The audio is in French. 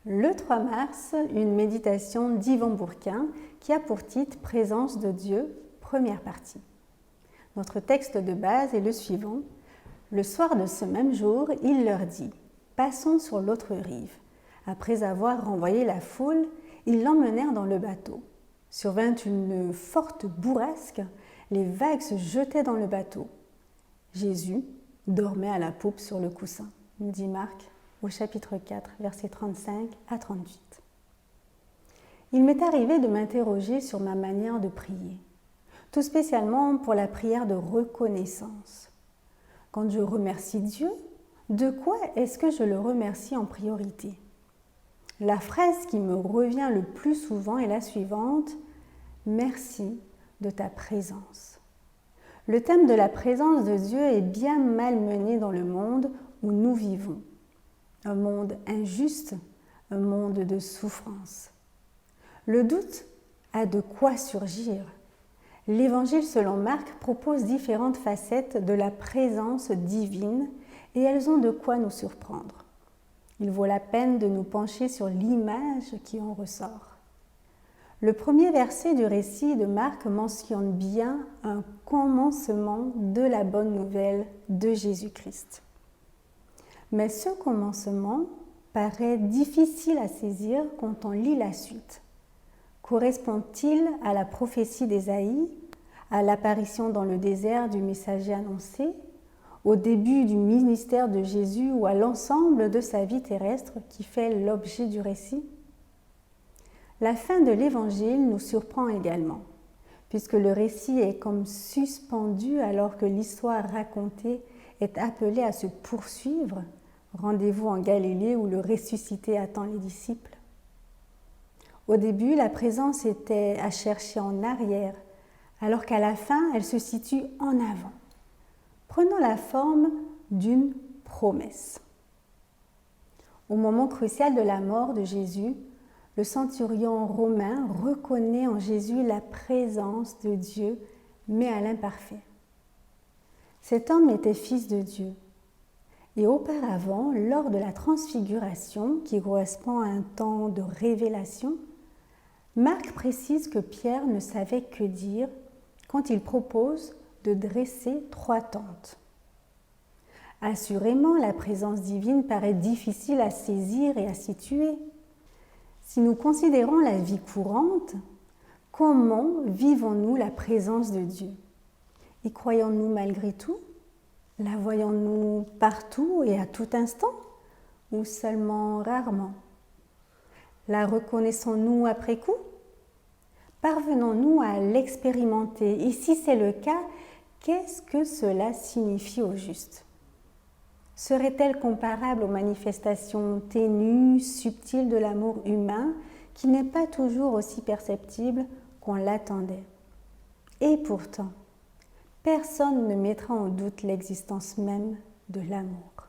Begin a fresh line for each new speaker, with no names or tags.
Le 3 mars, une méditation d'Yvan Bourquin qui a pour titre « Présence de Dieu », première partie. Notre texte de base est le suivant. Le soir de ce même jour, il leur dit « Passons sur l'autre rive ». Après avoir renvoyé la foule, ils l'emmenèrent dans le bateau. Survint une forte bourrasque, les vagues se jetaient dans le bateau. Jésus dormait à la poupe sur le coussin, nous dit Marc au chapitre 4, versets 35 à 38. Il m'est arrivé de m'interroger sur ma manière de prier, tout spécialement pour la prière de reconnaissance. Quand je remercie Dieu, de quoi est-ce que je le remercie en priorité ? La phrase qui me revient le plus souvent est la suivante : « Merci de ta présence ». Le thème de la présence de Dieu est bien malmené dans le monde où nous vivons. Un monde injuste, un monde de souffrance. Le doute a de quoi surgir. L'Évangile selon Marc propose différentes facettes de la présence divine et elles ont de quoi nous surprendre. Il vaut la peine de nous pencher sur l'image qui en ressort. Le premier verset du récit de Marc mentionne bien un commencement de la bonne nouvelle de Jésus-Christ. Mais ce commencement paraît difficile à saisir quand on lit la suite. Correspond-il à la prophétie d'Ésaïe, à l'apparition dans le désert du messager annoncé, au début du ministère de Jésus ou à l'ensemble de sa vie terrestre qui fait l'objet du récit ? La fin de l'Évangile nous surprend également, puisque le récit est comme suspendu alors que l'histoire racontée est appelée à se poursuivre. Rendez-vous en Galilée où le ressuscité attend les disciples. Au début, la présence était à chercher en arrière, alors qu'à la fin, elle se situe en avant, prenant la forme d'une promesse. Au moment crucial de la mort de Jésus, le centurion romain reconnaît en Jésus la présence de Dieu, mais à l'imparfait. Cet homme était fils de Dieu. Et auparavant, lors de la transfiguration, qui correspond à un temps de révélation, Marc précise que Pierre ne savait que dire quand il propose de dresser 3 tentes. Assurément, la présence divine paraît difficile à saisir et à situer. Si nous considérons la vie courante, comment vivons-nous la présence de Dieu ? Y croyons-nous malgré tout ? La voyons-nous partout et à tout instant, ou seulement rarement ? La reconnaissons-nous après coup ? Parvenons-nous à l'expérimenter ? Et si c'est le cas, qu'est-ce que cela signifie au juste ? Serait-elle comparable aux manifestations ténues, subtiles de l'amour humain, qui n'est pas toujours aussi perceptible qu'on l'attendait ? Et pourtant, personne ne mettra en doute l'existence même de l'amour.